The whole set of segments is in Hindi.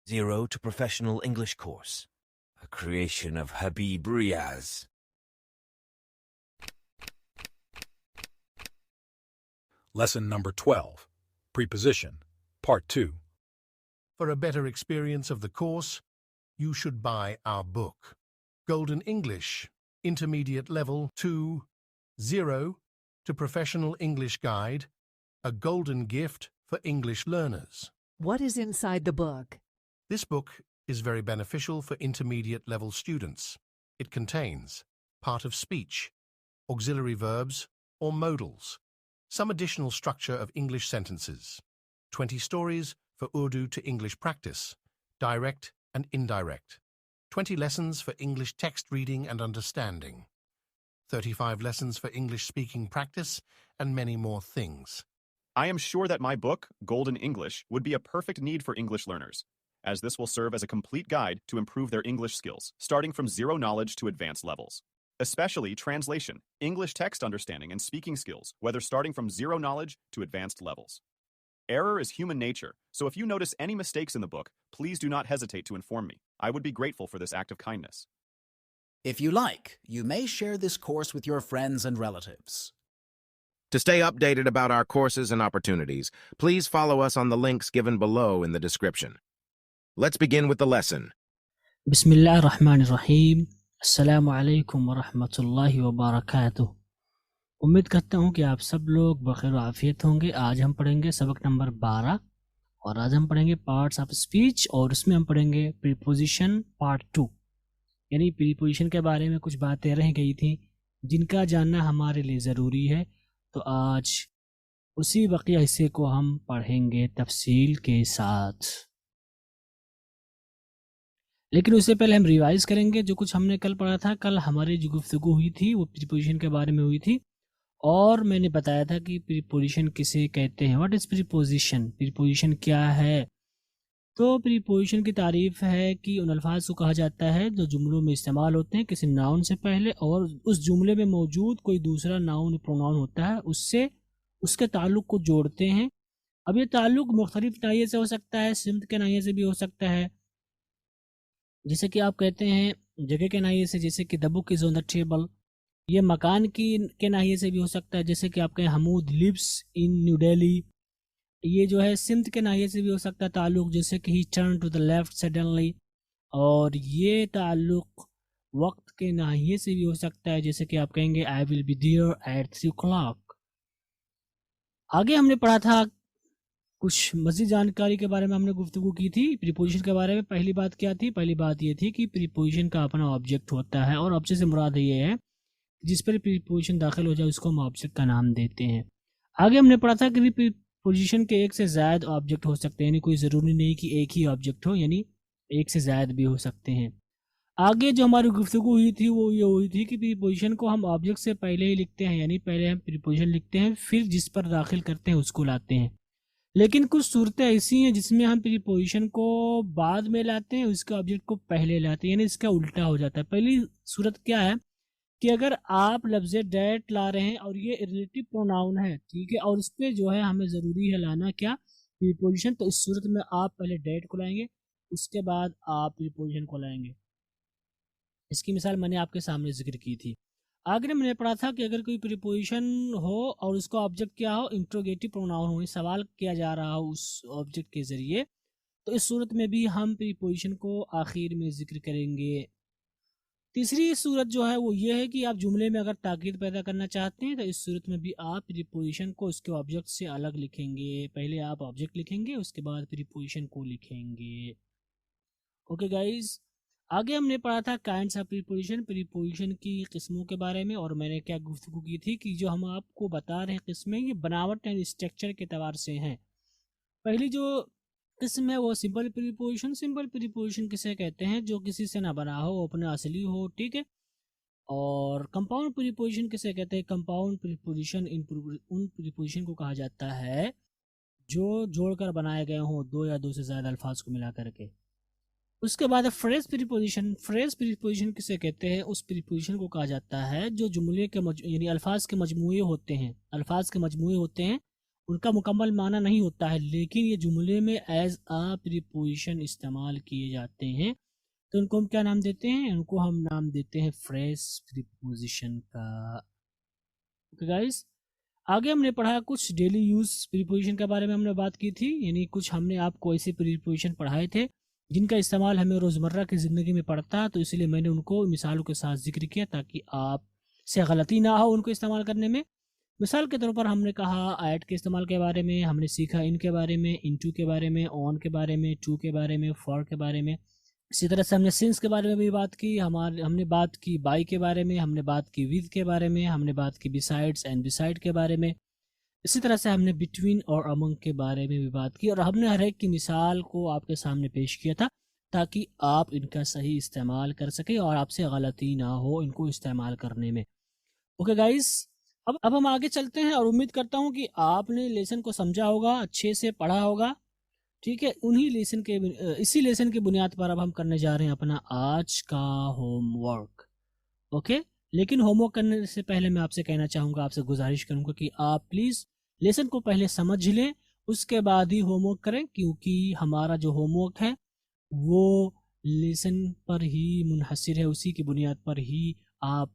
Zero to Professional English Course, a creation of Habib Riaz. Lesson number 12, Preposition, Part 2. For a better experience of the course, you should buy our book, Golden English, Intermediate Level 2, 0 to Professional English Guide, a golden gift for English learners. What is inside the book? This book is very beneficial for intermediate level students. It contains part of speech, auxiliary verbs or modals, some additional structure of English sentences, 20 stories for Urdu to English practice, direct and indirect, 20 lessons for English text reading and understanding, 35 lessons for English speaking practice, and many more things. I am sure that my book, Golden English, would be a perfect need for English learners, as this will serve as a complete guide to improve their English skills, starting from zero knowledge to advanced levels. Especially translation, English text understanding, and speaking skills, whether starting from zero knowledge to advanced levels. Error is human nature, so if you notice any mistakes in the book, please do not hesitate to inform me. I would be grateful for this act of kindness. If you like, you may share this course with your friends and relatives. To stay updated about our courses and opportunities, please follow us on the links given below in the description. Let's begin with the lesson. बिस्मिल्लाहिर्रहमानिर्रहीम अस्सलामु अलैकुम वरहमतुल्लाहि वबरकातुह। उम्मीद करता हूँ कि आप सब लोग बखैर आफियत होंगे। आज हम पढ़ेंगे सबक नंबर 12 और आज हम पढ़ेंगे पार्ट्स ऑफ स्पीच और उसमें हम पढ़ेंगे प्रीपोजिशन पार्ट 2, यानी प्रीपोजिशन के बारे में कुछ बातें रह गई थी जिनका जानना हमारे लिए ज़रूरी है। तो आज उसी बकिया हिस्से को हम पढ़ेंगे तफसील के साथ, लेकिन उससे पहले हम रिवाइज करेंगे जो कुछ हमने कल पढ़ा था। कल हमारी जो गुफ्तगू हुई थी वो प्रीपोजिशन के बारे में हुई थी और मैंने बताया था कि प्रीपोजिशन किसे कहते हैं। What is preposition? प्रीपोजिशन क्या है? तो प्रीपोजिशन की तारीफ है कि उन अल्फाज को कहा जाता है जो जुमलों में इस्तेमाल होते हैं किसी नाउन से पहले और उस जुमले में मौजूद कोई दूसरा नाउन प्रोनाउन होता है उससे उसके ताल्लुक़ को जोड़ते हैं। अब ये ताल्लुक़ मुख्तलिफ नाहिये से हो सकता है, सिमत के नाहिये से भी हो सकता है, जैसे कि आप कहते हैं जगह के नाहिये से, जैसे कि the book is on the table. ये मकान के नाहिये से भी हो सकता है, जैसे कि आप कहें हमूद लिव्स इन न्यू दिल्ली। ये जो है सिमत के नाहिये से भी हो सकता है ताल्लुक़, जैसे कि he turn to the left suddenly. और ये ताल्लुक़ वक्त के नाहिये से भी हो सकता है, जैसे कि आप कहेंगे I will be there at 3 o'clock। आगे हमने पढ़ा था कुछ मज़ीद जानकारी के बारे में हमने गुफ्तगू की थी प्रीपोजिशन के बारे में। पहली बात क्या थी? पहली बात ये थी कि प्रीपोजिशन का अपना ऑब्जेक्ट होता है और ऑब्जेक्ट से मुराद ये है जिस पर प्रीपोजिशन दाखिल हो जाए उसको हम ऑब्जेक्ट का नाम देते हैं। आगे हमने पढ़ा था कि प्रीपोजिशन के एक से ज़्यादा ऑब्जेक्ट हो सकते हैं, यानी कोई ज़रूरी नहीं कि एक ही ऑब्जेक्ट हो, यानी एक से ज़्यादा भी हो सकते हैं। आगे जो हमारी गुफ्तगू हुई थी वो ये हुई थी कि प्रीपोजिशन को हम ऑब्जेक्ट से पहले ही लिखते हैं, यानी पहले हम प्रीपोजिशन लिखते हैं फिर जिस पर दाखिल करते हैं उसको लाते हैं। लेकिन कुछ सूरतें ऐसी हैं जिसमें हम प्रीपोजिशन को बाद में लाते हैं, उसके ऑब्जेक्ट को पहले लाते हैं, यानी इसका उल्टा हो जाता है। पहली सूरत क्या है कि अगर आप लफ्ज़ डैट ला रहे हैं और ये रिलेटिव प्रोनाउन है, ठीक है, और उस पर जो है हमें ज़रूरी है लाना क्या? प्रीपोजिशन। तो इस सूरत में आप पहले डैट को लाएंगे उसके बाद आप प्रीपोजिशन को लाएंगे। इसकी मिसाल मैंने आपके सामने जिक्र की थी। आगे मैंने पढ़ा था कि अगर कोई प्रीपोजिशन हो और उसका ऑब्जेक्ट क्या हो, इंट्रोगेटिव प्रोनाउन हो, सवाल किया जा रहा हो उस ऑब्जेक्ट के ज़रिए, तो इस सूरत में भी हम प्रीपोजिशन को आखिर में जिक्र करेंगे। तीसरी सूरत जो है वो ये है कि आप जुमले में अगर ताकीद पैदा करना चाहते हैं तो इस सूरत में भी आप प्रीपोजिशन को उसके ऑब्जेक्ट से अलग लिखेंगे। पहले आप ऑब्जेक्ट लिखेंगे उसके बाद प्रीपोजिशन को लिखेंगे। ओके गाइज, आगे हमने पढ़ा था काइंड्स ऑफ प्रीपोजिशन, प्रीपोजिशन की किस्मों के बारे में, और मैंने क्या गुफ्तगू की थी कि जो हम आपको बता रहे हैं किस्में ये बनावट एंड स्ट्रक्चर के एतबार से हैं। पहली जो किस्म है वो सिंपल प्रीपोजिशन। सिंपल प्रीपोजिशन किसे कहते हैं? जो किसी से ना बना हो, अपना असली हो, ठीक है। और कंपाउंड प्रीपोजिशन किसे कहते हैं? कंपाउंड प्रीपोजिशन उन प्रीपोजिशन को कहा जाता है जो जोड़कर बनाए गए हों, दो या दो से ज़्यादा अल्फाज को मिला करके। उसके बाद फ्रेज प्रीपोजिशन। फ्रेज प्रीपोजिशन किसे कहते हैं? उस प्रीपोजिशन को कहा जाता है जो जुमले के यानी अल्फाज के मजमूए होते हैं, अल्फाज के मजमूए होते हैं उनका मुकम्मल माना नहीं होता है, लेकिन ये जुमले में एज अ प्रीपोजिशन इस्तेमाल किए जाते हैं, तो उनको हम क्या नाम देते हैं? उनको हम नाम देते हैं फ्रेज प्रीपोजिशन का। ओके गाइस, आगे हमने पढ़ा कुछ डेली यूज प्रीपोजिशन के बारे में हमने बात की थी, यानी कुछ हमने आपको ऐसे प्रीपोजिशन पढ़ाए थे जिनका इस्तेमाल हमें रोज़मर्रा की ज़िंदगी में पड़ता है, तो इसलिए मैंने उनको मिसालों के साथ जिक्र किया ताकि आप से गलती ना हो उनको इस्तेमाल करने में। मिसाल के तौर पर हमने कहा ऐट के इस्तेमाल के बारे में, हमने सीखा इन के बारे में, इनटू के बारे में, ऑन के बारे में, टू के बारे में, फॉर के बारे में। इसी तरह से हमने सिंस के बारे में भी बात की, हमने बात की बाय के बारे में, हमने बात की विद के बारे में, हमने बात की बिसाइड्स एंड बिसाइड के बारे में। इसी तरह से हमने बिटवीन और अमंग के बारे में भी बात की, और हमने हर एक की मिसाल को आपके सामने पेश किया था ताकि आप इनका सही इस्तेमाल कर सकें और आपसे गलती ना हो इनको इस्तेमाल करने में। ओके गाइस, अब हम आगे चलते हैं और उम्मीद करता हूँ कि आपने लेसन को समझा होगा, अच्छे से पढ़ा होगा। ठीक है, इसी लेसन की बुनियाद पर अब हम करने जा रहे हैं अपना आज का होमवर्क। ओके, लेकिन होमवर्क करने से पहले मैं आपसे कहना चाहूँगा, आपसे गुजारिश करूँगा कि आप प्लीज़ लेसन को पहले समझ लें, उसके बाद ही होमवर्क करें, क्योंकि हमारा जो होमवर्क है वो लेसन पर ही मुनहसिर है, उसी की बुनियाद पर ही आप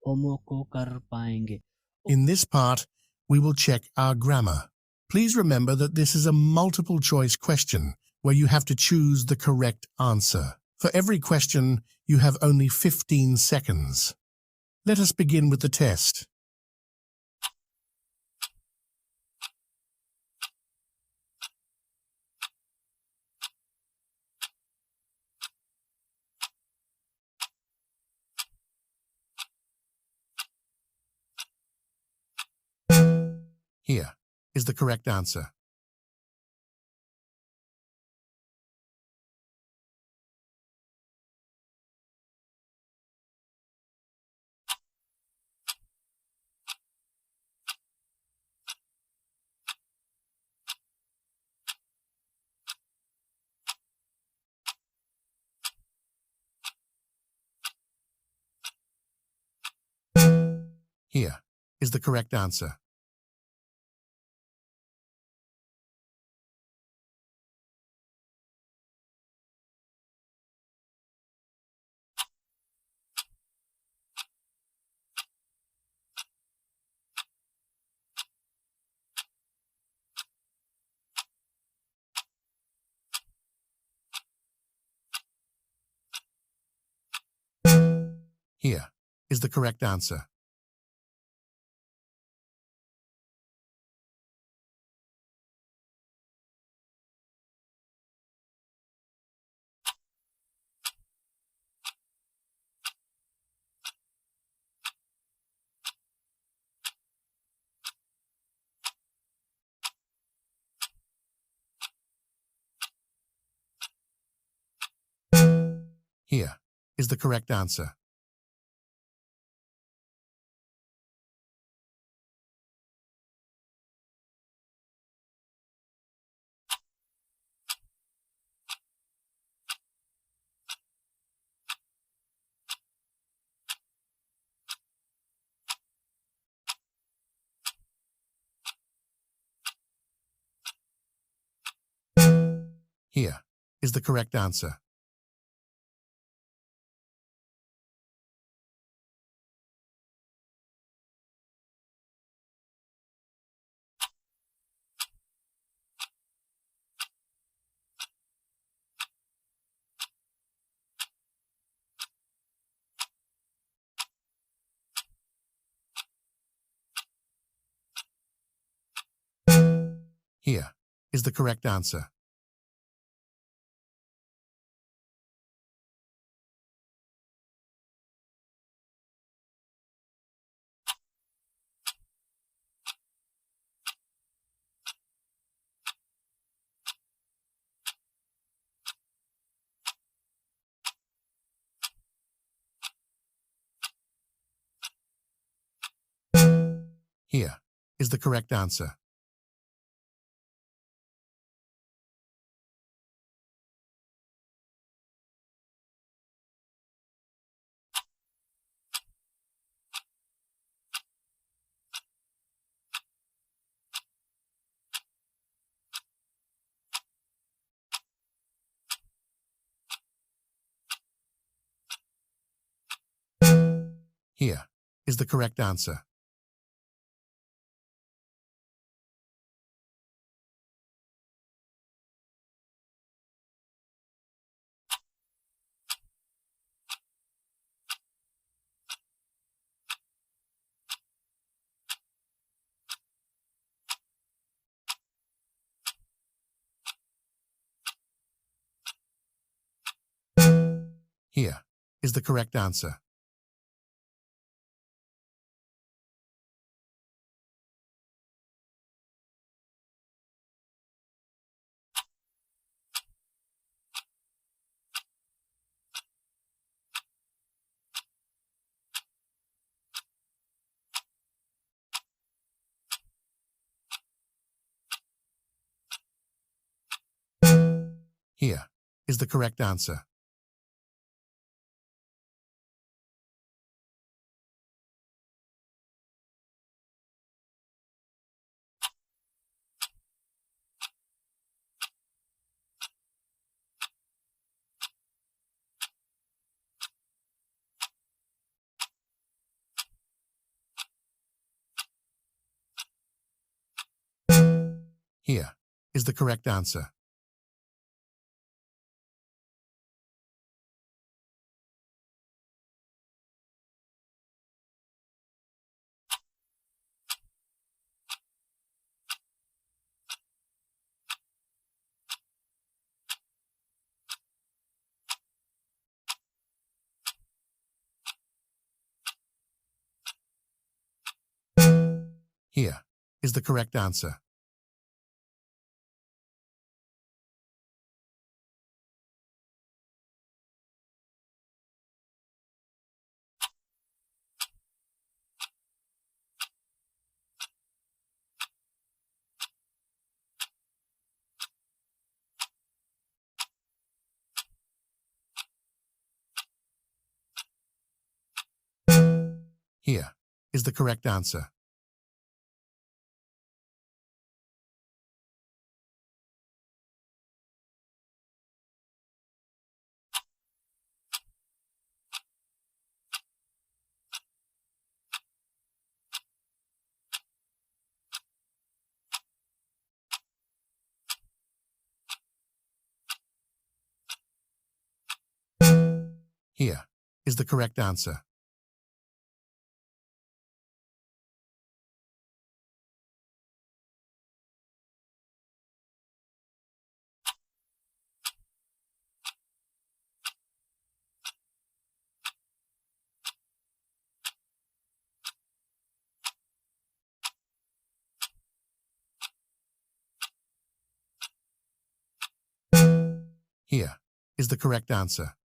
होमवर्क को कर पाएंगे। In this part, we will check our grammar. Please remember that this is a multiple choice question where you have to choose the correct answer. For every question, you have only 15 seconds. Let us begin with the test. Here is the correct answer. Here is the correct answer. Here is the correct answer. Here is the correct answer. Here is the correct answer. Here is the correct answer. Here is the correct answer. Here is the correct answer. Here is the correct answer. Here is the correct answer. Here is the correct answer. Here is the correct answer. Here is the correct answer. Here is the correct answer. Here is the correct answer.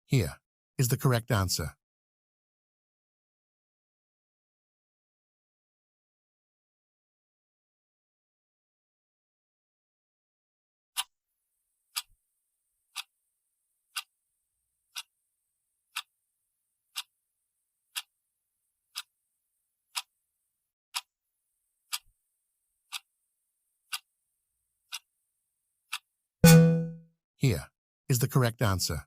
Here is the correct answer. Here is the correct answer.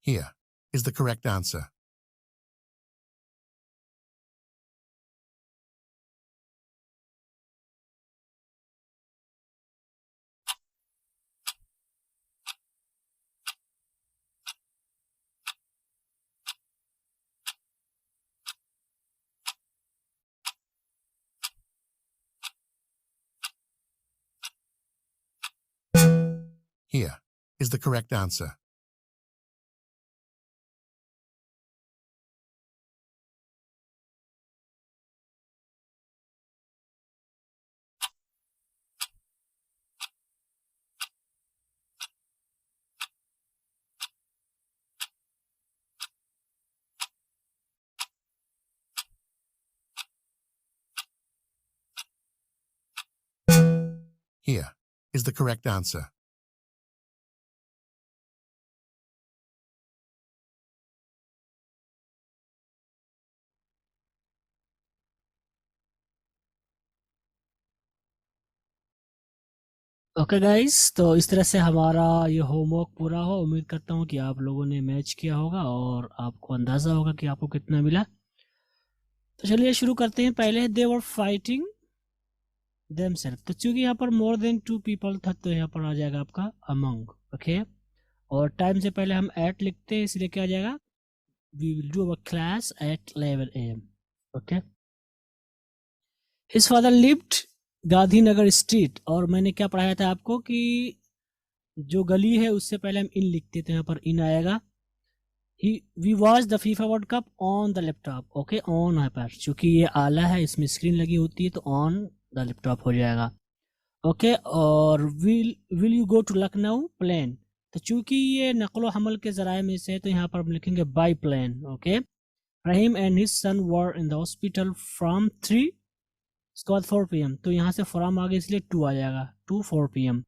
Here is the correct answer. Here is the correct answer. here is the correct answer. Okay guys, तो इस तरह से हमारा ये होमवर्क पूरा हो। उम्मीद करता हूँ कि आप लोगों ने मैच किया होगा और आपको अंदाज़ा होगा कि आपको कितना मिला। तो चलिए शुरू करते हैं। पहले दे वर फाइटिंग देमसेल्फ, तो चूंकि यहाँ पर मोर देन 2 पीपल था तो यहाँ पर आ जाएगा आपका अमंग। ओके, और टाइम से पहले हम एट लिखते हैं, इसलिए क्या आ जाएगा, we will do our class at 11 AM। Okay, his father lived Gandhinagar street, और मैंने क्या पढ़ाया था आपको कि जो गली है उससे पहले हम इन लिखते थे, यहाँ पर इन आएगा। We watch the FIFA world cup on the laptop. Okay, on है पर चूंकि ये आला है, इसमें स्क्रीन लगी होती है, तो ऑन द लैपटॉप हो जाएगा। ओके, और will you go to Lucknow plane, तो चूंकि ये नकलो हमल के जराए में से है तो यहाँ पर हम लिखेंगे by plane. Okay, Rahim and his son were in the hospital from 3 उसके बाद 4 PM, तो यहाँ से फ्रॉम आगे इसलिए 2 आ जाएगा, 2 4 PM।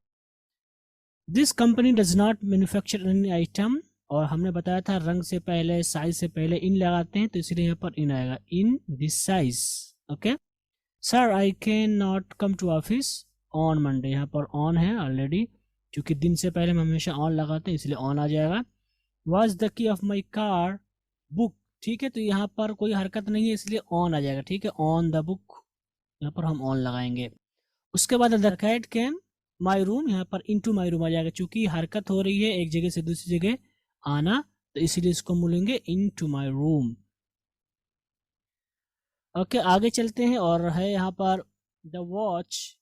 This company does not manufacture any item, और हमने बताया था रंग से पहले साइज से पहले इन लगाते हैं, तो इसलिए यहाँ पर इन आएगा, in this size. Okay, sir I can not come to office on Monday, यहाँ पर ऑन है ऑलरेडी, क्योंकि दिन से पहले हम हमेशा ऑन लगाते हैं इसलिए ऑन आ जाएगा। Was the key of my car book, ठीक है, तो यहाँ पर कोई हरकत नहीं है इसलिए ऑन आ जाएगा। ठीक है, ऑन द बुक, यहाँ पर हम ऑन लगाएंगे। उसके बाद the cat came my room, यहाँ पर इनटू माई रूम आ जाएगा, क्योंकि हरकत हो रही है एक जगह से दूसरी जगह आना, तो इसीलिए इसको बोलेंगे इनटू माई रूम। ओके, आगे चलते हैं, और है यहाँ पर द वॉच,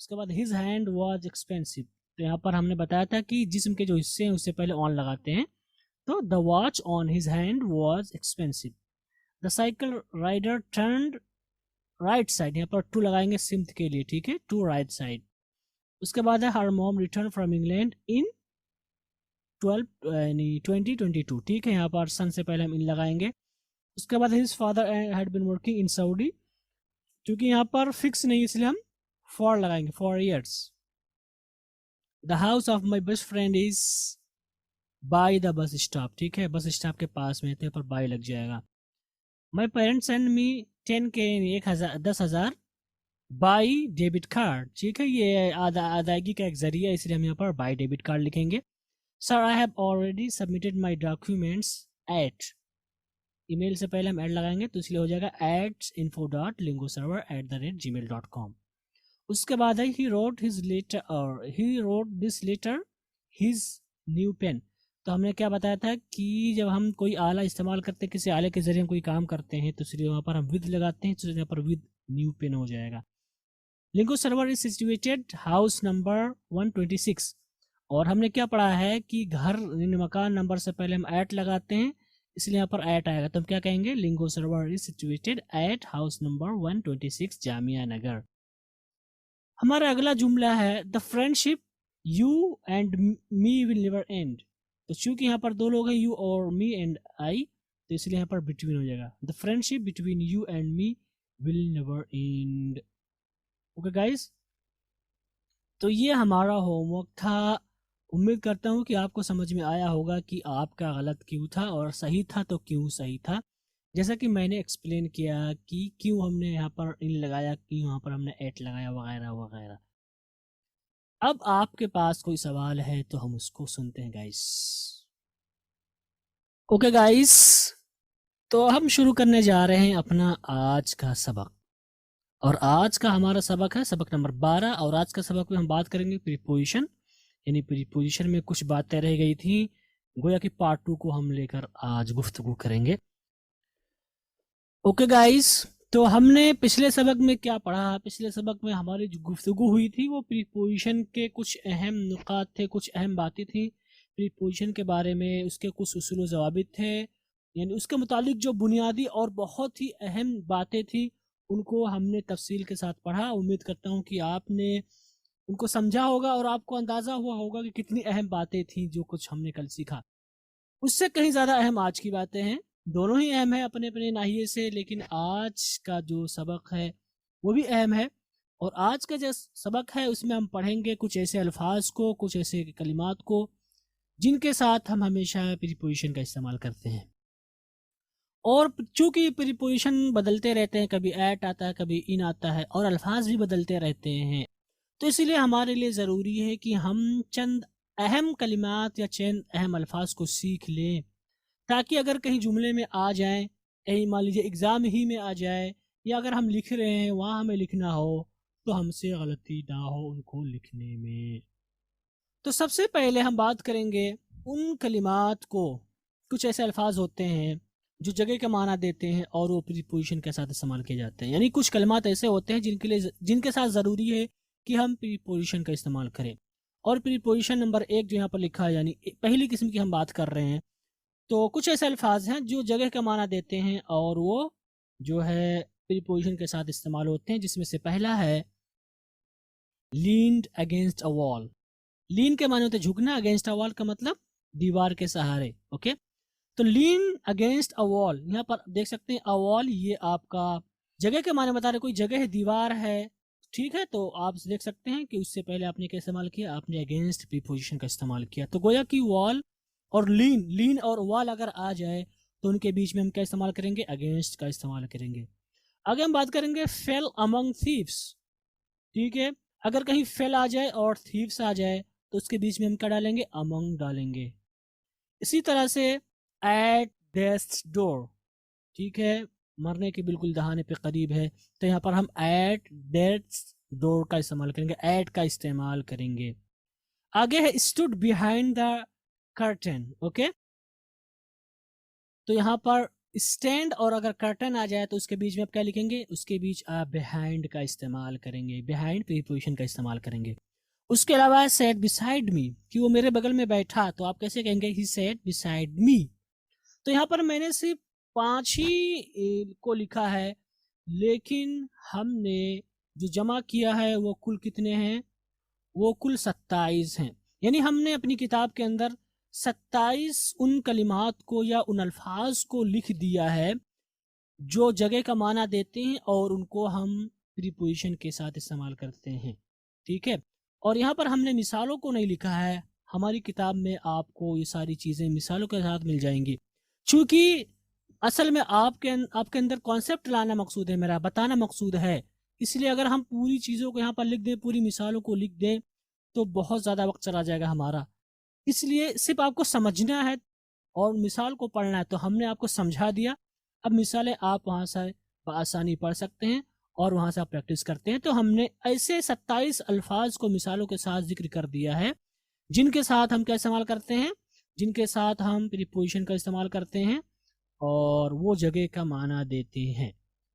उसके बाद हिज हैंड वॉज एक्सपेंसिव, तो यहाँ पर हमने बताया था कि जिस्म के जो हिस्से हैं उससे पहले ऑन लगाते हैं, तो the watch on his hand was expensive. The cycle rider turned right side, यहाँ पर 2 लगाएंगे सिम्थ के लिए, ठीक है, टू राइट साइड। उसके बाद है her mom return from England in 2022, ठीक है, यहाँ पर सन से पहले हम इन लगाएंगे। उसके बाद his father had been working in Saudi, क्योंकि यहाँ पर फिक्स नहीं इसलिए हम फॉर लगाएंगे, 4 years। The house of my best friend is by the bus stop, ठीक है, बस स्टॉप के पास में, तो यहाँ पर बाय लग जाएगा। My parents send me 10K 10,000 by debit card, ठीक है, ये अदायगी का एक जरिया है, इसलिए हम यहाँ पर बाई डेबिट कार्ड लिखेंगे। Sir I have already submitted my documents eight, email से पहले हम ऐड लगाएंगे तो इसलिए हो जाएगा @info.lingoserver@gmail.com। उसके बाद है he wrote this letter his new pen, तो हमने क्या बताया था कि जब हम कोई आला इस्तेमाल करते हैं, किसी आले के जरिए हम कोई काम करते हैं, तो इसलिए वहाँ पर हम विद लगाते हैं, तो यहाँ पर विद न्यू पेन हो जाएगा। Lingo server is situated house number 126, और हमने क्या पढ़ा है कि घर मकान नंबर से पहले हम एट लगाते हैं, इसलिए यहाँ पर एट आएगा, तो हम क्या कहेंगे, Lingo server is situated at house number 126 Jamia Nagar. हमारा अगला जुमला है the friendship you and me will never end, तो चूंकि यहाँ पर 2 लोग हैं, यू और मी एंड आई, तो इसलिए यहाँ पर बिटवीन हो जाएगा, the friendship between you and me will never and. Okay guys, तो ये हमारा होमवर्क था। उम्मीद करता हूँ कि आपको समझ में आया होगा कि आपका गलत क्यों था और सही था तो क्यों सही था। जैसा कि मैंने एक्सप्लेन किया कि क्यों हमने यहाँ पर इन लगाया, क्यों यहाँ पर हमने एट लगाया, वगैरह वगैरह। अब आपके पास कोई सवाल है तो हम उसको सुनते हैं गाइस। ओके गाइस, तो हम शुरू करने जा रहे हैं अपना आज का सबक, और आज का हमारा सबक है सबक नंबर 12, और आज का सबक में हम बात करेंगे प्रीपोजिशन, यानी प्रीपोजिशन में कुछ बातें रह गई थी, गोया कि पार्ट 2 को हम लेकर आज गुफ्तगू करेंगे। ओके गाइस, तो हमने पिछले सबक में क्या पढ़ा, पिछले सबक में हमारी जो गुफ्तगू हुई थी वो प्रीपोजिशन के कुछ अहम नुकात थे, कुछ अहम बातें थी प्रीपोजिशन के बारे में, उसके कुछ उसूल ज़वाबित थे, यानी उसके मुतालिक जो बुनियादी और बहुत ही अहम बातें थी उनको हमने तफसील के साथ पढ़ा। उम्मीद करता हूँ कि आपने उनको समझा होगा और आपको अंदाज़ा हुआ होगा कि कितनी अहम बातें थी जो कुछ हमने कल सीखा। उससे कहीं ज़्यादा अहम आज की बातें हैं, दोनों ही अहम है अपने अपने नाहिए से, लेकिन आज का जो सबक है वो भी अहम है और आज का जो सबक है उसमें हम पढ़ेंगे कुछ ऐसे अल्फाज को, कुछ ऐसे कलिमात को जिनके साथ हम हमेशा प्रीपोजिशन का इस्तेमाल करते हैं। और चूंकि प्रीपोजिशन बदलते रहते हैं, कभी एट आता है, कभी इन आता है, और अल्फाज भी बदलते रहते हैं, तो इसलिए हमारे लिए ज़रूरी है कि हम चंद अहम कलिमात या चंद अहम अल्फाज को सीख लें, ताकि अगर कहीं जुमले में आ जाएं, कहीं मान लीजिए एग्ज़ाम ही में आ जाए, या अगर हम लिख रहे हैं वहाँ हमें लिखना हो तो हमसे गलती ना हो उनको लिखने में। तो सबसे पहले हम बात करेंगे उन कलिमात को, कुछ ऐसे अल्फाज होते हैं जो जगह का माना देते हैं और वो प्रीपोजिशन के साथ इस्तेमाल किए जाते हैं। यानी कुछ कलिमात ऐसे होते हैं जिनके साथ ज़रूरी है कि हम प्रीपोजिशन का इस्तेमाल करें। और प्रीपोजिशन नंबर 1 जो यहाँ पर लिखा है, यानी पहली किस्म की हम बात कर रहे हैं, तो कुछ ऐसे अल्फाज हैं जो जगह का माना देते हैं और वो जो है प्रीपोजिशन के साथ इस्तेमाल होते हैं, जिसमें से पहला है लीन्ड अगेंस्ट अ वॉल। लीन के माने होते हैं झुकना, अगेंस्ट अ वॉल का मतलब दीवार के सहारे। ओके, तो लीन अगेंस्ट अ वॉल, यहाँ पर देख सकते हैं अ वॉल, ये आपका जगह के माने बता रहे, कोई जगह है, दीवार है, ठीक है। तो आप देख सकते हैं कि उससे पहले आपने क्या इस्तेमाल किया, आपने अगेंस्ट प्रीपोजिशन का इस्तेमाल किया। तो गोया कि वॉल और लीन और वॉल अगर आ जाए तो उनके बीच में हम क्या इस्तेमाल करेंगे, अगेंस्ट का इस्तेमाल करेंगे। आगे हम बात करेंगे फेल अमंग थीव्स। ठीक है, अगर कहीं फेल आ जाए और थीव्स आ जाए तो उसके बीच में हम क्या डालेंगे, अमंग डालेंगे। इसी तरह से एट डेथ्स डोर, ठीक है, मरने के बिल्कुल दहाने पे करीब है, तो यहाँ पर हम एट डेथ्स डोर का इस्तेमाल करेंगे, एट का इस्तेमाल करेंगे। आगे है stood behind the curtain. Okay, तो यहाँ पर स्टैंड और अगर कर्टन आ जाए तो उसके बीच में आप क्या लिखेंगे, उसके बीच आप बिहाइंड का इस्तेमाल करेंगे, बिहाइंड प्रीपोजिशन का इस्तेमाल करेंगे। उसके अलावा सेट बिसाइड मी, कि वो मेरे बगल में बैठा, तो आप कैसे कहेंगे, ही सेट बिसाइड मी। तो यहाँ पर मैंने सिर्फ 5 ही को लिखा है, लेकिन हमने जो जमा किया है वो कुल कितने हैं, वो कुल 27 हैं। यानी हमने अपनी किताब के अंदर 27 उन कलिमात को या उन अल्फाज को लिख दिया है जो जगह का माना देते हैं और उनको हम प्रीपोजिशन के साथ इस्तेमाल करते हैं। ठीक है, और यहाँ पर हमने मिसालों को नहीं लिखा है, हमारी किताब में आपको ये सारी चीज़ें मिसालों के साथ मिल जाएंगी। चूँकि असल में आपके अंदर कॉन्सेप्ट लाना मकसूद है, मेरा बताना मकसूद है, इसलिए अगर हम पूरी चीज़ों को यहाँ पर लिख दें, पूरी मिसालों को लिख दें, तो बहुत ज़्यादा वक्त चला जाएगा हमारा। इसलिए सिर्फ आपको समझना है और मिसाल को पढ़ना है, तो हमने आपको समझा दिया। अब मिसालें आप वहाँ से बआसानी पढ़ सकते हैं और वहाँ से आप प्रैक्टिस करते हैं। तो हमने ऐसे 27 अल्फाज को मिसालों के साथ जिक्र कर दिया है, जिनके साथ हम क्या इस्तेमाल करते हैं, जिनके साथ हम प्रीपोजिशन का इस्तेमाल करते हैं और वो जगह का माना देते हैं।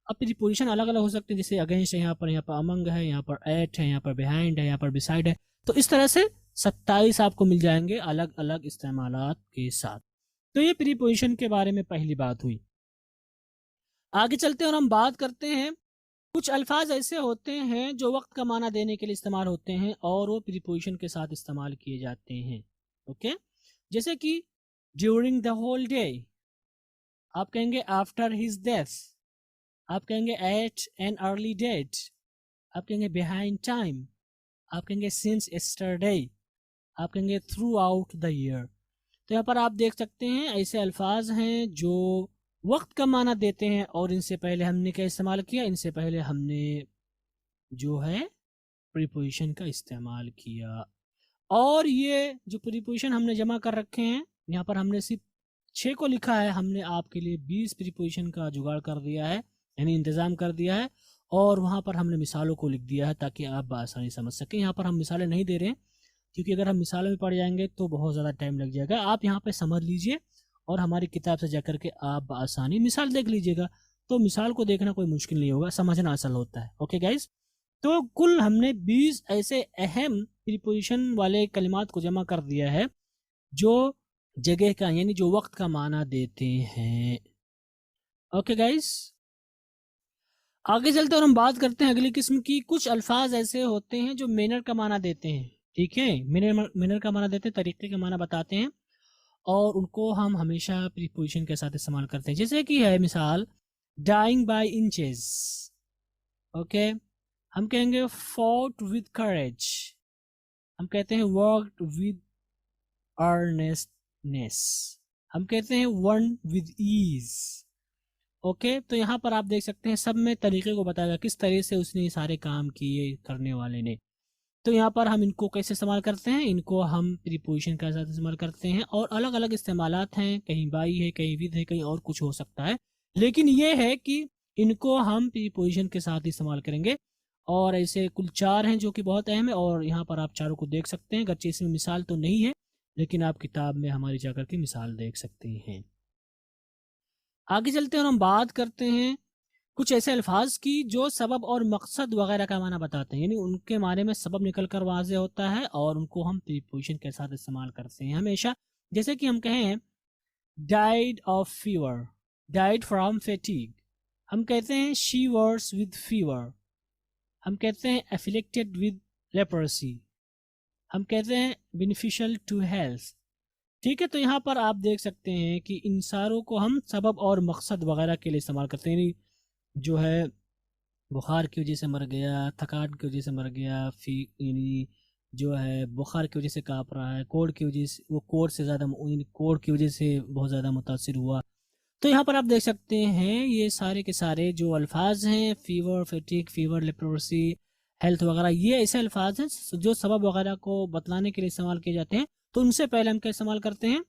अब प्रीपोजिशन अलग अलग हो सकते हैं, जैसे अगेंस्ट है, यहाँ पर अमंग है, यहाँ पर एट है, यहाँ पर बिहाइंड है, यहाँ पर बिसाइड है। तो इस तरह से 27 आपको मिल जाएंगे अलग अलग इस्तेमालात के साथ। तो ये प्रीपोजिशन के बारे में पहली बात हुई। आगे चलते हैं और हम बात करते हैं, कुछ अल्फाज ऐसे होते हैं जो वक्त का माना देने के लिए इस्तेमाल होते हैं और वो प्रीपोजिशन के साथ इस्तेमाल किए जाते हैं। ओके, जैसे कि ड्यूरिंग द होल डे, आप कहेंगे आफ्टर हिज डेथ, आप कहेंगे एट एन अर्ली डेट, आप कहेंगे बिहाइंड टाइम, आप कहेंगे सिंस यस्टरडे, आप कहेंगे थ्रू आउट द ईयर। तो यहाँ पर आप देख सकते हैं ऐसे अल्फाज हैं जो वक्त का माना देते हैं और इनसे पहले हमने क्या इस्तेमाल किया, इनसे पहले हमने जो है प्रीपोजिशन का इस्तेमाल किया। और ये जो प्रीपोजिशन हमने जमा कर रखे हैं, यहाँ पर हमने सिर्फ 6 को लिखा है, हमने आपके लिए 20 प्रीपोजिशन का जुगाड़ कर दिया है, यानी इंतज़ाम कर दिया है, और वहाँ पर हमने मिसालों को लिख दिया है ताकि आप बआसानी समझ सकें। यहाँ पर हम मिसालें नहीं दे रहे हैं क्योंकि अगर हम मिसालों में पढ़ जाएंगे तो बहुत ज़्यादा टाइम लग जाएगा। आप यहाँ पे समझ लीजिए और हमारी किताब से जाकर के आप बआसानी मिसाल देख लीजिएगा, तो मिसाल को देखना कोई मुश्किल नहीं होगा, समझना असल होता है। ओके गाइज, तो कुल हमने 20 ऐसे अहम प्रीपोजिशन वाले कलिमात को जमा कर दिया है जो जगह का यानी जो वक्त का माना देते हैं। ओके गाइज, आगे चलते और हम बात करते हैं अगली किस्म की। कुछ अल्फाज ऐसे होते हैं जो मैनर का माना देते हैं। ठीक है, मैनर का माना देते हैं, तरीके का माना बताते हैं, और उनको हम हमेशा प्रीपोजिशन के साथ इस्तेमाल करते हैं। जैसे कि है मिसाल डाइंग बाय इंचेस। ओके, हम कहेंगे fought with courage, हम कहते हैं worked with earnestness, हम कहते हैं won with ease। ओके तो यहाँ पर आप देख सकते हैं सब में तरीके को बताया गया किस तरह से उसने ये सारे काम किए करने वाले ने। तो यहाँ पर हम इनको कैसे इस्तेमाल करते हैं, इनको हम प्रीपोजिशन के साथ इस्तेमाल करते हैं और अलग अलग इस्तेमालात हैं, कहीं बाई है, कहीं विद है, कहीं और कुछ हो सकता है, लेकिन ये है कि इनको हम प्रीपोजिशन के साथ इस्तेमाल करेंगे। और ऐसे कुल 4 हैं जो कि बहुत अहम है और यहाँ पर आप चारों को देख सकते हैं, अगरचे इसमें मिसाल तो नहीं है लेकिन आप किताब में हमारी जाकर के मिसाल देख सकते हैं। आगे चलते हैं और हम बात करते हैं कुछ ऐसे अल्फाज की जो सबब और मकसद वगैरह का माना बताते हैं, यानी उनके माने में सबब निकल कर वाज़े होता है और उनको हम प्रीपोजिशन के साथ इस्तेमाल करते हैं हमेशा। जैसे कि हम कहें died of fever, died from fatigue, हम कहते हैं शी वर्स विद फीवर, हम कहते हैं एफिलिक्टेड विद लेप्रोसी, हम कहते हैं बेनिफिशियल टू हेल्थ। ठीक है, तो यहाँ पर आप देख सकते हैं कि इन सारों को हम सबब और मकसद वगैरह के लिए इस्तेमाल करते हैं। यानी जो है बुखार की वजह से मर गया, थकान की वजह से मर गया, यानी जो है बुखार की वजह से काँप रहा है, कोड की वजह से, वो कोड से ज़्यादा कोड की वजह से बहुत ज़्यादा मुतासिर हुआ। तो यहाँ पर आप देख सकते हैं ये सारे के सारे जो अल्फाज हैं, फीवर, फैटिक, फीवर, लेप्रोसी, हेल्थ वगैरह, ये ऐसे अल्फाज हैं जो सबब वगैरह को बतलाने के लिए इस्तेमाल किए जाते हैं। तो उनसे पहले हम क्या इस्तेमाल करते हैं,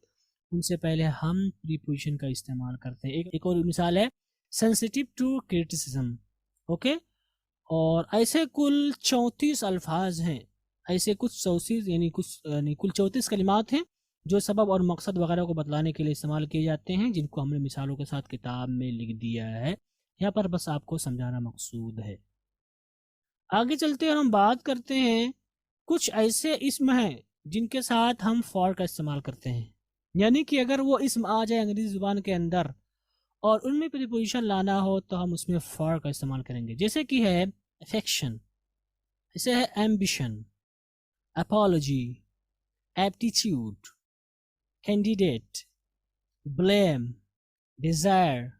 उनसे पहले हम प्रीपोजिशन का इस्तेमाल करते हैं। एक और मिसाल है सेंसिटिव टू क्रिटिसिज्म। ओके, और ऐसे कुल 34 अल्फाज हैं, ऐसे कुछ 34 यानी कुल 34 कलिमात हैं जो सबब और मकसद वगैरह को बतलाने के लिए इस्तेमाल किए जाते हैं, जिनको हमने मिसालों के साथ किताब में लिख दिया है। यहाँ पर बस आपको समझाना मकसूद है। आगे चलते हैं और हम बात करते हैं कुछ ऐसे इस्म हैं जिनके साथ हम फॉर का इस्तेमाल करते हैं, यानी कि अगर वो इस्म आ जाए अंग्रेजी जुबान के अंदर और उनमें प्रीपोजिशन लाना हो तो हम उसमें फॉर का इस्तेमाल करेंगे। जैसे कि है अफेक्शन, इसे है ambition, apology, aptitude, candidate, blame, desire,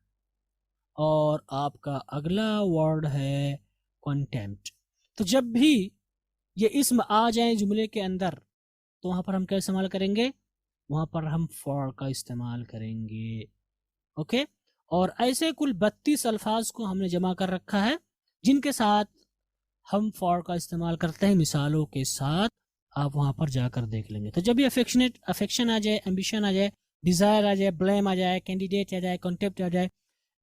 और आपका अगला वर्ड है कॉन्टेम्प्ट। तो जब भी ये इस्म आ जाए जुमले के अंदर तो वहाँ पर हम क्या इस्तेमाल करेंगे, वहाँ पर हम फॉर का इस्तेमाल करेंगे। ओके, और ऐसे कुल 32 अल्फाज को हमने जमा कर रखा है जिनके साथ हम फॉर का इस्तेमाल करते हैं मिसालों के साथ, आप वहाँ पर जाकर देख लेंगे। तो जब भी अफेक्शन आ जाए, एम्बिशन आ जाए, डिज़ायर आ जाए, ब्लेम आ जाए, कैंडिडेट आ जाए, कॉन्टेम्प्ट आ जाए,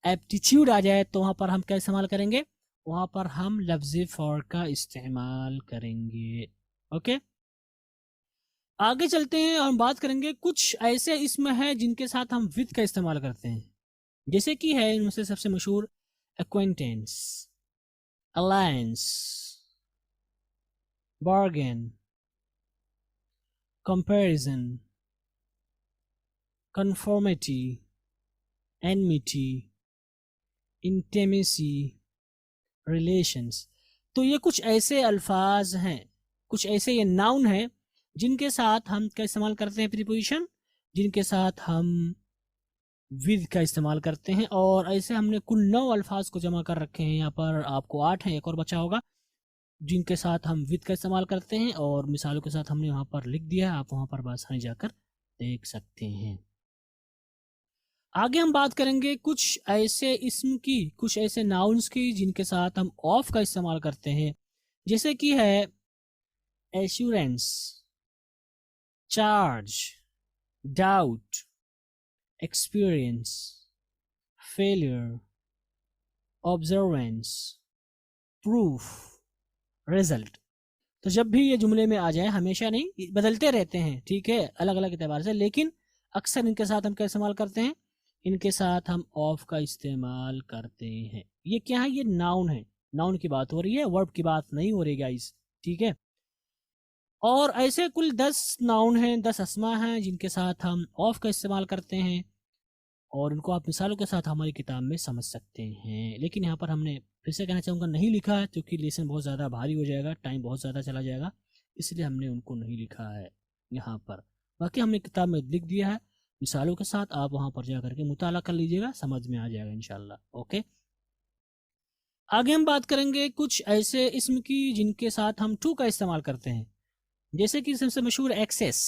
एप्टीट्यूड आ जाए, तो वहाँ पर हम क्या इस्तेमाल करेंगे, वहाँ पर हम लफ्ज़ फॉर का इस्तेमाल करेंगे। ओके, आगे चलते हैं और हम बात करेंगे कुछ ऐसे इस्म हैं जिनके साथ हम विद का इस्तेमाल करते हैं। जैसे कि है इनमें से सबसे मशहूर acquaintance, alliance, bargain, comparison, conformity, enmity, intimacy, relations. तो ये कुछ ऐसे अल्फाज हैं, कुछ ऐसे ये नाउन हैं जिनके साथ हम क्या इस्तेमाल करते हैं प्रीपोजिशन, जिनके साथ हम विद का इस्तेमाल करते हैं। और ऐसे हमने कुल 9 अल्फाज को जमा कर रखे हैं। यहाँ पर आपको 8 हैं, एक और बचा होगा, जिनके साथ हम विद का इस्तेमाल करते हैं और मिसालों के साथ हमने वहाँ पर लिख दिया है, आप वहाँ पर आसानी जाकर देख सकते हैं। आगे हम बात करेंगे कुछ ऐसे इस्म की, कुछ ऐसे नाउन्स की जिनके साथ हम ऑफ का इस्तेमाल करते हैं। जैसे कि है assurance, charge, doubt, experience, failure, observance, proof, result. तो जब भी ये जुमले में आ जाए, हमेशा नहीं, बदलते रहते हैं, ठीक है, अलग अलग एतबार से, लेकिन अक्सर इनके साथ हम क्या इस्तेमाल करते हैं, इनके साथ हम ऑफ का इस्तेमाल करते हैं। ये क्या है, ये नाउन है, नाउन की बात हो रही है, वर्ब की बात नहीं हो रही गाइस, ठीक है। और ऐसे कुल 10 नाउन हैं, 10 अस्मा हैं जिनके साथ हम ऑफ का इस्तेमाल करते हैं और इनको आप मिसालों के साथ हमारी किताब में समझ सकते हैं। लेकिन यहाँ पर हमने फिर से कहना चाहूँगा नहीं लिखा है, क्योंकि लेसन बहुत ज़्यादा भारी हो जाएगा, टाइम बहुत ज़्यादा चला जाएगा, इसलिए हमने उनको नहीं लिखा है यहाँ पर। बाकी हमने किताब में लिख दिया है मिसालों के साथ, आप वहाँ पर जा करके मुताला कर लीजिएगा, समझ में आ जाएगा इंशाल्लाह। ओके, आगे हम बात करेंगे कुछ ऐसे इसम की जिनके साथ हम टू का इस्तेमाल करते हैं, जैसे कि सबसे मशहूर एक्सेस,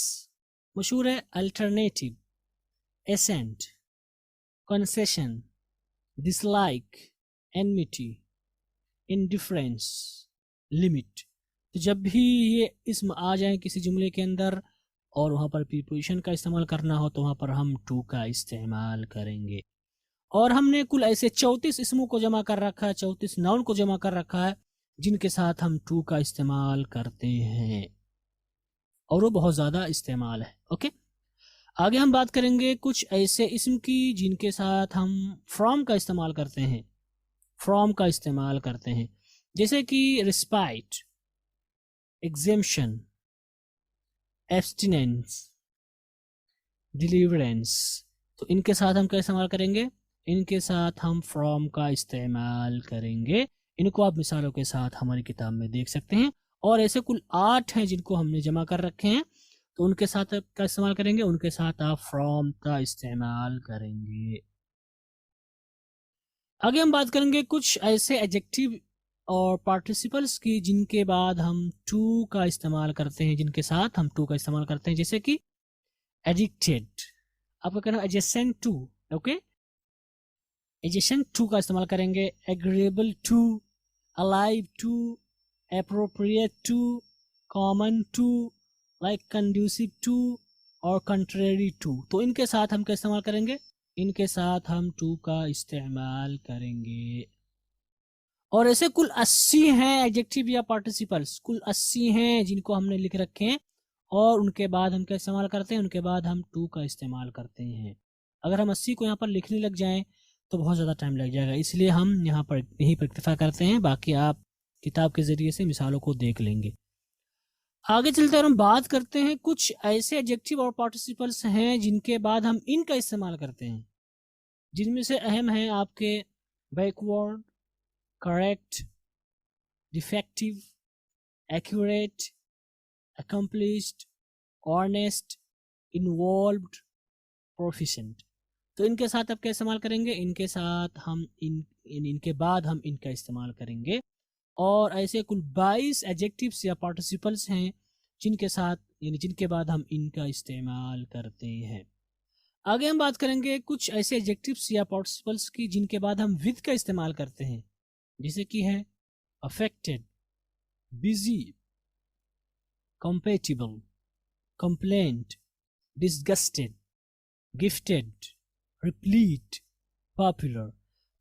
मशहूर है alternative, ascent, concession, dislike, enmity, indifference, limit. तो जब भी ये इसम आ जाए किसी जुमले के अंदर और वहाँ पर प्रीपोजिशन का इस्तेमाल करना हो तो वहाँ पर हम टू का इस्तेमाल करेंगे। और हमने कुल ऐसे 34 इसमों को जमा कर रखा है, 34 नाउन को जमा कर रखा है जिनके साथ हम टू का इस्तेमाल करते हैं, और वो बहुत ज़्यादा इस्तेमाल है। ओके, आगे हम बात करेंगे कुछ ऐसे इसम की जिनके साथ हम फ्रॉम का इस्तेमाल करते हैं, फ्रॉम का इस्तेमाल करते हैं, जैसे कि रिस्पाइट, एग्जेम्पशन, एब्स्टिनेंस, डिलीवरेंस। तो इनके साथ हम क्या इस्तेमाल करेंगे? इनके साथ हम फ्रॉम का इस्तेमाल करेंगे। इनको आप मिसालों के साथ हमारी किताब में देख सकते हैं। और ऐसे कुल 8 हैं जिनको हमने जमा कर रखे हैं, तो उनके साथ आप क्या इस्तेमाल करेंगे? उनके साथ आप फ्रॉम का इस्तेमाल करेंगे। आगे हम बात करेंगे कुछ ऐसे एडजेक्टिव और पार्टिसिपल्स की जिनके बाद हम टू का इस्तेमाल करते हैं, जिनके साथ हम टू का इस्तेमाल करते हैं, जैसे कि एडिक्टेड, आपका कहना adjacent to. Okay, adjacent to का इस्तेमाल करेंगे, agreeable to, alive to, appropriate to, common to, like conducive to और कंट्रेरी टू। तो इनके साथ हम क्या इस्तेमाल करेंगे? इनके साथ हम टू का इस्तेमाल करेंगे। और ऐसे कुल 80 हैं एडजेक्टिव या पार्टिसिपल्स, कुल 80 हैं जिनको हमने लिख रखे हैं, और उनके बाद हम क्या इस्तेमाल करते हैं? उनके बाद हम टू का इस्तेमाल करते हैं। अगर हम 80 को यहाँ पर लिखने लग जाएं तो बहुत ज़्यादा टाइम लग जाएगा, इसलिए हम यहाँ पर यहीं पर इक्तफा करते हैं, बाकी आप किताब के ज़रिए से मिसालों को देख लेंगे। आगे चलते और हम बात करते हैं कुछ ऐसे एडजेक्टिव और पार्टिसिपल्स हैं जिनके बाद हम इन का इस्तेमाल करते हैं, जिनमें से अहम है आपके backward, correct, defective, accurate, accomplished, honest, involved, proficient। तो इनके साथ आप क्या इस्तेमाल करेंगे? इनके साथ हम इनके बाद हम इनका इस्तेमाल करेंगे। और ऐसे कुल 22 एडजेक्टिव्स या पार्टिसिपल्स हैं जिनके साथ यानी जिनके बाद हम इनका इस्तेमाल करते हैं। आगे हम बात करेंगे कुछ ऐसे एडजेक्टिव्स या पार्टिसिपल्स की जिनके बाद हम विद का इस्तेमाल करते हैं, जैसे कि है affected, busy, compatible, complaint, disgusted, gifted, replete, popular।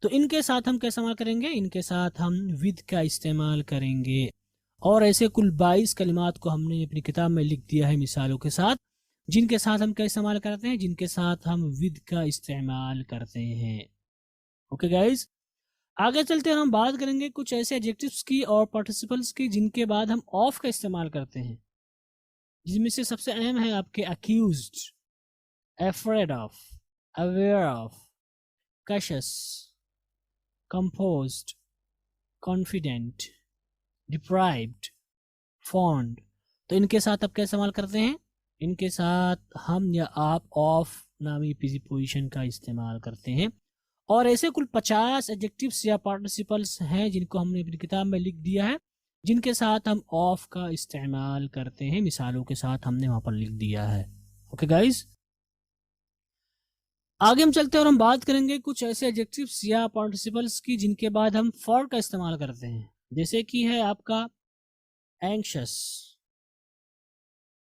तो इनके साथ हम क्या इस्तेमाल करेंगे? इनके साथ हम with का इस्तेमाल करेंगे। और ऐसे कुल 22 कलिमात को हमने अपनी किताब में लिख दिया है मिसालों के साथ, जिनके साथ हम क्या इस्तेमाल करते हैं? जिनके साथ हम with का इस्तेमाल करते हैं। ओके गाइज, आगे चलते हैं, हम बात करेंगे कुछ ऐसे एडजेक्टिव्स की और पार्टिसिपल्स की जिनके बाद हम ऑफ का इस्तेमाल करते हैं, जिसमें से सबसे अहम है आपके accused, afraid of, aware of, Cassius, composed, confident, deprived, fond. तो इनके साथ आप क्या इस्तेमाल करते हैं? इनके साथ हम या आप ऑफ नामी प्रीपोजिशन का इस्तेमाल करते हैं। और ऐसे कुल 50 एडजेक्टिव्स या पार्टिसिपल्स हैं जिनको हमने अपनी किताब में लिख दिया है, जिनके साथ हम ऑफ का इस्तेमाल करते हैं, मिसालों के साथ हमने वहां पर लिख दिया है। ओके गाइज, आगे हम चलते हैं और हम बात करेंगे कुछ ऐसे एडजेक्टिव्स या पार्टिसिपल्स की जिनके बाद हम फॉर का इस्तेमाल करते हैं, जैसे कि है आपका anxious,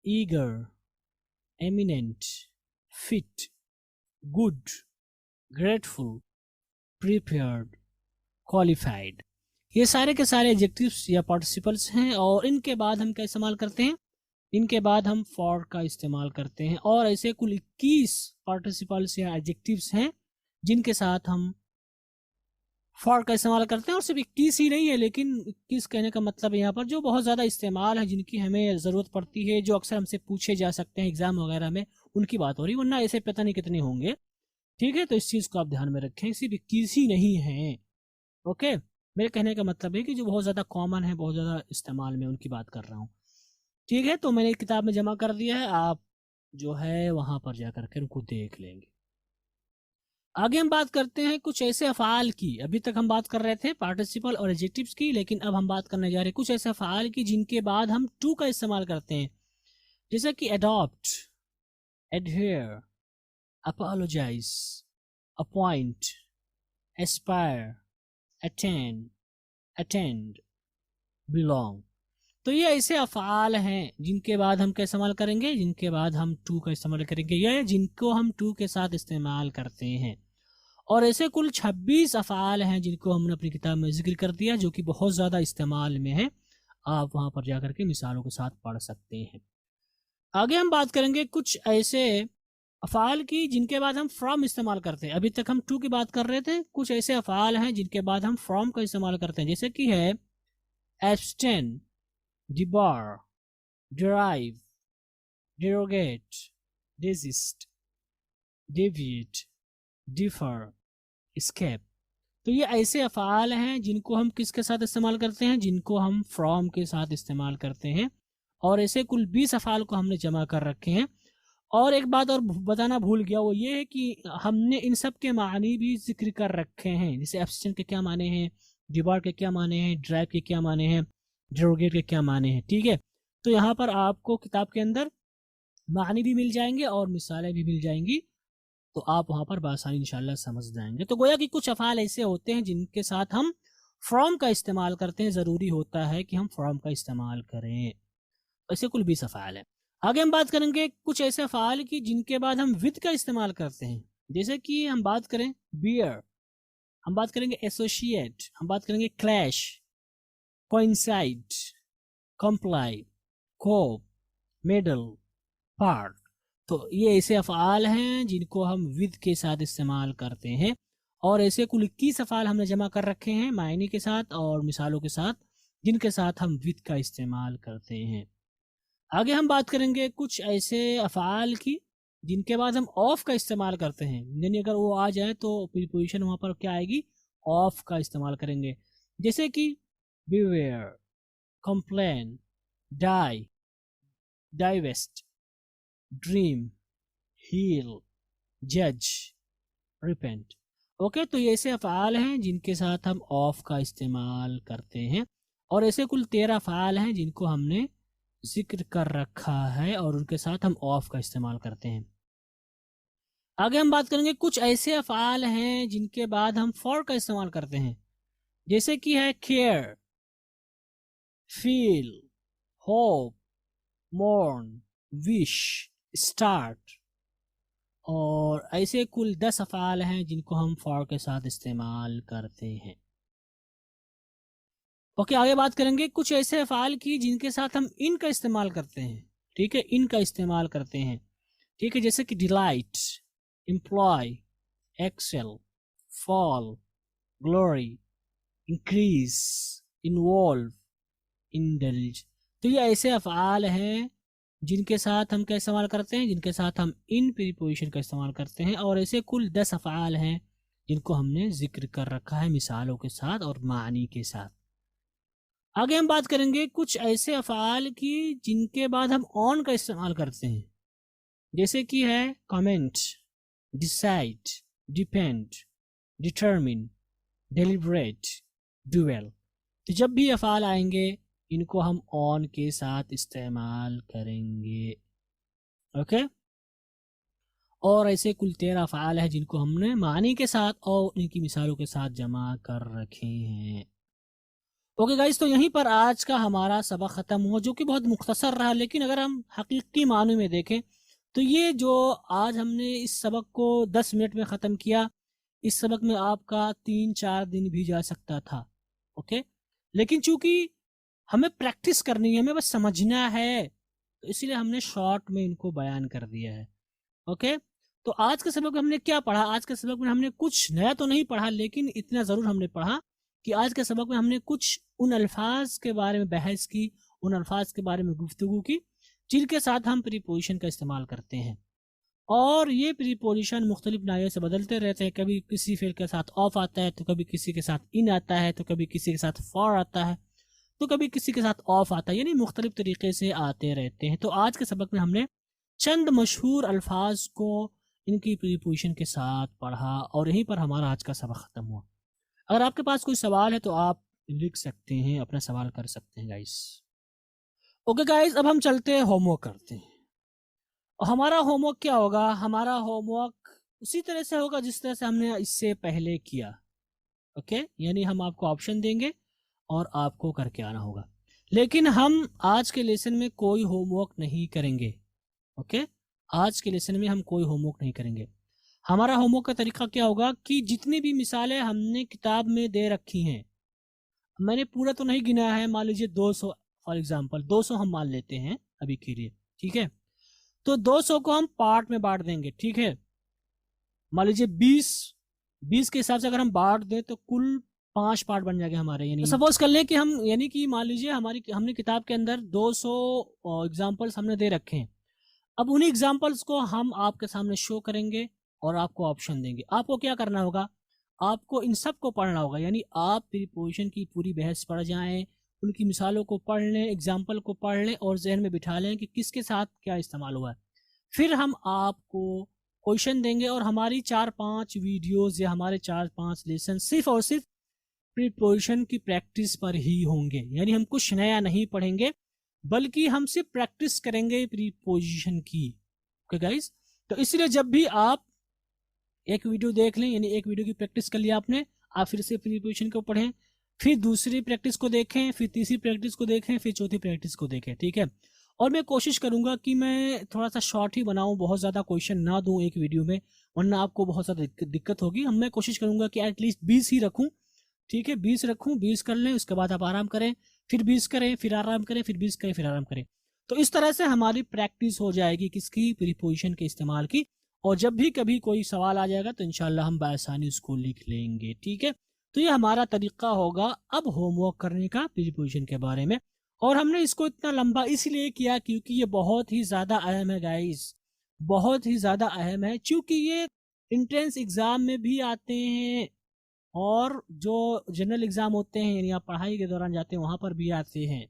eager, eminent, fit, good, grateful, prepared, qualified. ये सारे के सारे एडजेक्टिव्स या पार्टिसिपल्स हैं, और इनके बाद हम क्या इस्तेमाल करते हैं? इनके बाद हम फॉर का इस्तेमाल करते हैं। और ऐसे कुल 21 पार्टिसिपल्स या एडजेक्टिव्स हैं जिनके साथ हम फॉर का इस्तेमाल करते हैं। और सिर्फ 21 ही नहीं है, लेकिन 21 कहने का मतलब यहाँ पर जो बहुत ज़्यादा इस्तेमाल है, जिनकी हमें ज़रूरत पड़ती है, जो अक्सर हमसे पूछे जा सकते हैं एग्जाम वगैरह में, उनकी बात हो रही, वरना ऐसे पता नहीं कितने होंगे। ठीक है, तो इस चीज़ को आप ध्यान में रखें, सिर्फ 21 ही नहीं है। ओके, मेरे कहने का मतलब है कि जो बहुत ज़्यादा कॉमन है, बहुत ज़्यादा इस्तेमाल में, उनकी बात कर रहा हूँ। ठीक है, तो मैंने किताब में जमा कर दिया है, आप जो है वहाँ पर जा कर के उनको देख लेंगे। आगे हम बात करते हैं कुछ ऐसे अफ़आल की। अभी तक हम बात कर रहे थे पार्टिसिपल और एडजेक्टिव्स की, लेकिन अब हम बात करने जा रहे हैं कुछ ऐसे अफ़आल की जिनके बाद हम टू का इस्तेमाल करते हैं, जैसे कि adopt, adhere, apologize, appoint, aspire, attend, belong। तो ये ऐसे अफ़आल हैं जिनके बाद हम क्या इस्तेमाल करेंगे, जिनके बाद हम टू का इस्तेमाल करेंगे या जिनको हम टू के साथ इस्तेमाल करते हैं। और ऐसे कुल 26 अफ़आल हैं जिनको हमने अपनी किताब में जिक्र कर दिया, जो कि बहुत ज़्यादा इस्तेमाल में है। आप वहाँ पर जाकर के मिसालों के साथ पढ़ सकते हैं। आगे हम बात करेंगे कुछ ऐसे अफ़आल की जिनके बाद हम फ्रॉम इस्तेमाल करते हैं। अभी तक हम टू की बात कर रहे थे, कुछ ऐसे अफ़आल हैं जिनके बाद हम फ्रॉम का इस्तेमाल करते हैं, जैसे कि है abstain, debar, derive, derogate, desist, deviate, differ, escape। तो ये ऐसे अफ़आल हैं जिनको हम किसके साथ इस्तेमाल करते हैं, जिनको हम फ्रॉम के साथ इस्तेमाल करते हैं। और ऐसे कुल 20 अफ़आल को हमने जमा कर रखे हैं। और एक बात और बताना भूल गया, वो ये है कि हमने इन सब के मानी भी जिक्र कर रखे हैं, जैसे एब्स्टेंट के क्या माने हैं, डिबार के क्या माने हैं, ड्राइव के क्या माने हैं, डेरोगेट के क्या माने हैं। ठीक है, तो यहाँ पर आपको किताब के अंदर मानी भी मिल जाएंगे और मिसालें भी मिल जाएंगी, तो आप वहाँ पर बासानी इंशाल्लाह समझ जाएंगे। तो गोया कि कुछ अफ़आल ऐसे होते हैं जिनके साथ हम फ्रॉम का इस्तेमाल करते हैं, ज़रूरी होता है कि हम फ्रॉम का इस्तेमाल करें। ऐसे कुल 20 अफ़आल हैं। आगे हम बात करेंगे कुछ ऐसे अफ़आल की जिनके बाद हम विद का इस्तेमाल करते हैं, जैसे कि हम बात करें बियर, हम बात करेंगे एसोसिएट, हम बात करेंगे क्लैश, कोइंसाइड, कंप्लाई, कोप, मेडल, पार्ट। तो ये ऐसे अफ़आल हैं जिनको हम विद के साथ इस्तेमाल करते हैं। और ऐसे कुल 21 अफ़आल हमने जमा कर रखे हैं मायने के साथ और मिसालों के साथ, जिनके साथ हम विद का इस्तेमाल करते हैं। आगे हम बात करेंगे कुछ ऐसे अफ़आल की जिनके बाद हम ऑफ का इस्तेमाल करते हैं, यानी अगर वो आ जाए तो प्रीपोजिशन वहाँ पर क्या आएगी, ऑफ का इस्तेमाल करेंगे, जैसे कि beware, complain, die, divest, dream, heal, जज, रिपेंट। ओके, तो ये ऐसे अफ़आल हैं जिनके साथ हम ऑफ का इस्तेमाल करते हैं। और ऐसे कुल 13 अफ़आल हैं जिनको हमने जिक्र कर रखा है और उनके साथ हम ऑफ का इस्तेमाल करते हैं। आगे हम बात करेंगे कुछ ऐसे अफ़आल हैं जिनके बाद हम फॉर का इस्तेमाल करते हैं, जैसे कि है care, feel, hope, मोर्न, wish, start. और ऐसे कुल 10 अफ़आल हैं जिनको हम फॉर के साथ इस्तेमाल करते हैं। ओके, आगे बात करेंगे कुछ ऐसे अफ़आल की जिनके साथ हम इन का इस्तेमाल करते हैं। ठीक है, इन का इस्तेमाल करते हैं। ठीक है, जैसे कि delight, employ, excel, fall, glory, increase, involve, indulge. तो ये ऐसे अफ़आल हैं जिनके साथ हम क्या इस्तेमाल करते हैं, जिनके साथ हम इन प्रीपोजिशन का इस्तेमाल करते हैं। और ऐसे कुल 10 अफ़आल हैं जिनको हमने जिक्र कर रखा है मिसालों के साथ और मानी के साथ। आगे हम बात करेंगे कुछ ऐसे अफ़आल की जिनके बाद हम ऑन का इस्तेमाल करते हैं, जैसे कि है comment, decide, depend, determine, deliberate, duel. तो जब भी अफ़आल आएंगे इनको हम ऑन के साथ इस्तेमाल करेंगे। ओके, और ऐसे कुल 13 अफ़आल है जिनको हमने मानी के साथ और इनकी मिसालों के साथ जमा कर रखे हैं। ओके गाइस, तो यहीं पर आज का हमारा सबक ख़त्म हुआ, जो कि बहुत मुख्तसर रहा, लेकिन अगर हम हकीकी मानों में देखें तो ये जो आज हमने इस सबक को 10 मिनट में ख़त्म किया, इस सबक में आपका 3-4 दिन भी जा सकता था। ओके, लेकिन चूंकि हमें प्रैक्टिस करनी है, हमें बस समझना है, तो इसलिए हमने शॉर्ट में इनको बयान कर दिया है। ओके, तो आज के सबक में हमने क्या पढ़ा? आज के सबक में हमने कुछ नया तो नहीं पढ़ा, लेकिन इतना ज़रूर हमने पढ़ा कि आज के सबक में हमने कुछ उन अल्फाज के बारे में बहस की, उन अल्फाज के बारे में गुफ्तगू की जिनके साथ हम प्रीपोजिशन का इस्तेमाल करते हैं। और ये प्रीपोजिशन मुख्तलिफ नाहियों से बदलते रहते हैं, कभी किसी फेल के साथ ऑफ आता है, तो कभी किसी के साथ इन आता है, तो कभी किसी के साथ फॉर आता है, तो कभी किसी के साथ ऑफ आता है, यानी मुख्तलिफ तरीके से आते रहते हैं। तो आज के सबक में हमने चंद मशहूर अल्फाज को इनकी प्रीपोजिशन के साथ पढ़ा और यहीं पर हमारा आज का सबक ख़त्म हुआ। अगर आपके पास कोई सवाल है तो आप लिख सकते हैं, अपना सवाल कर सकते हैं गाइस। ओके गाइस, अब हम चलते हैं होमवर्क करते हैं। और हमारा होमवर्क क्या होगा? हमारा होमवर्क उसी तरह से होगा जिस तरह से हमने इससे पहले किया। ओके, यानी हम आपको ऑप्शन देंगे और आपको करके आना होगा, लेकिन हम आज के लेसन में कोई होमवर्क नहीं करेंगे। ओके, आज के लेसन में हम कोई होमवर्क नहीं करेंगे। हमारा होमवर्क का तरीका क्या होगा कि जितनी भी मिसालें हमने किताब में दे रखी हैं, मैंने पूरा तो नहीं गिना है, मान लीजिए 200 फॉर एग्जांपल 200 हम मान लेते हैं अभी के लिए, ठीक है। तो 200 को हम पार्ट में बांट देंगे, ठीक है। मान लीजिए 20 के हिसाब से अगर हम बांट दें तो कुल 5 पार्ट बन जाएंगे हमारे। यानी सपोज कर लें कि हम, यानी कि मान लीजिए हमने किताब के अंदर 200 एग्जाम्पल्स हमने दे रखे हैं। अब उन्हीं एग्जाम्पल्स को हम आपके सामने शो करेंगे और आपको ऑप्शन देंगे। आपको क्या करना होगा? आपको इन सब को पढ़ना होगा, यानी आप प्रीपोजिशन की पूरी बहस पढ़ जाएं, उनकी मिसालों को पढ़ लें, एग्जाम्पल को पढ़ लें और जहन में बिठा लें कि किसके साथ क्या इस्तेमाल हुआ है। फिर हम आपको क्वेश्चन देंगे और हमारी 4-5 वीडियोज़ या हमारे 4-5 लेसन सिर्फ और सिर्फ प्रीपोजिशन की प्रैक्टिस पर ही होंगे। यानी हम कुछ नया नहीं पढ़ेंगे, बल्कि हम सिर्फ प्रैक्टिस करेंगे प्रीपोजिशन की। ओके गाइस, तो इसलिए जब भी आप एक वीडियो देख लें, यानी एक वीडियो की प्रैक्टिस कर लिया आपने, आप फिर से प्रीपोजिशन को पढ़ें, फिर दूसरी प्रैक्टिस को देखें, फिर तीसरी प्रैक्टिस को देखें, फिर चौथी प्रैक्टिस को देखें, ठीक है। और मैं कोशिश करूंगा कि मैं थोड़ा सा शॉर्ट ही बनाऊं, बहुत ज़्यादा क्वेश्चन ना दूं एक वीडियो में, वरना आपको बहुत ज़्यादा दिक्कत होगी। मैं कोशिश करूंगा कि एटलीस्ट 20 ही रखूं, ठीक है। 20 रखूं, 20 कर लें, उसके बाद आप आराम करें, फिर 20 करें, फिर आराम करें, फिर 20 करें, फिर आराम करें। तो इस तरह से हमारी प्रैक्टिस हो जाएगी किसकी? प्रीपोजिशन के इस्तेमाल की। और जब भी कभी कोई सवाल आ जाएगा तो इंशाल्लाह हम बआसानी उसको लिख लेंगे, ठीक है। तो ये हमारा तरीका होगा अब होमवर्क करने का प्रीपोजिशन के बारे में। और हमने इसको इतना लंबा इसलिए किया क्योंकि ये बहुत ही ज़्यादा अहम है गाइस, बहुत ही ज़्यादा अहम है, क्योंकि ये इंट्रेंस एग्ज़ाम में भी आते हैं और जो जनरल एग्ज़ाम होते हैं, यानी आप पढ़ाई के दौरान जाते हैं, वहाँ पर भी आते हैं।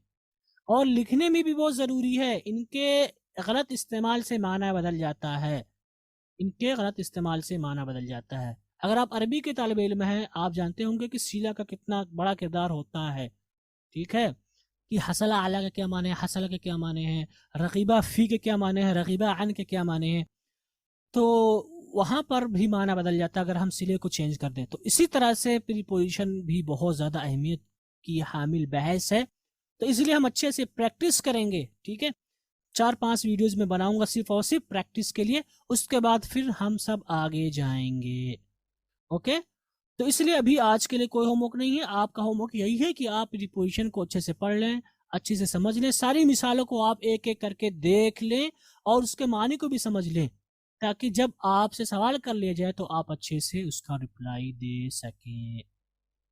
और लिखने में भी बहुत ज़रूरी है। इनके गलत इस्तेमाल से माना बदल जाता है, इनके गलत इस्तेमाल से माना बदल जाता है। अगर आप अरबी के तालिब इल्म हैं, आप जानते होंगे कि सीला का कितना बड़ा किरदार होता है, ठीक है। कि हसला आला के क्या माने हैं, हसला के क्या माने हैं, रकीबा फ़ी के क्या माने हैं, रकीबा अन के क्या माने हैं, तो वहाँ पर भी माना बदल जाता है अगर हम सिले को चेंज कर दें। तो इसी तरह से प्रीपोजिशन भी बहुत ज़्यादा अहमियत की हामिल बहस है। तो इसलिए हम अच्छे से प्रैक्टिस करेंगे, ठीक है। 4-5 वीडियोज़ में बनाऊंगा सिर्फ और सिर्फ प्रैक्टिस के लिए, उसके बाद फिर हम सब आगे जाएंगे। ओके, तो इसलिए अभी आज के लिए कोई होमवर्क नहीं है। आपका होमवर्क यही है कि आप प्रीपोजिशन को अच्छे से पढ़ लें, अच्छे से समझ लें, सारी मिसालों को आप एक एक करके देख लें और उसके मानी को भी समझ लें, ताकि जब आपसे सवाल कर लिया जाए तो आप अच्छे से उसका रिप्लाई दे सकें।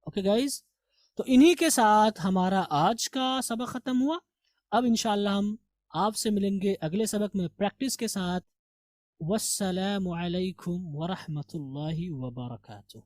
ओके गाइज, तो इन्हीं के साथ हमारा आज का सबक ख़त्म हुआ। अब इंशाल्लाह हम आपसे मिलेंगे अगले सबक में प्रैक्टिस के साथ। वस्सलामु अलैकुम वरहमतुल्लाहि वबरकातुहू।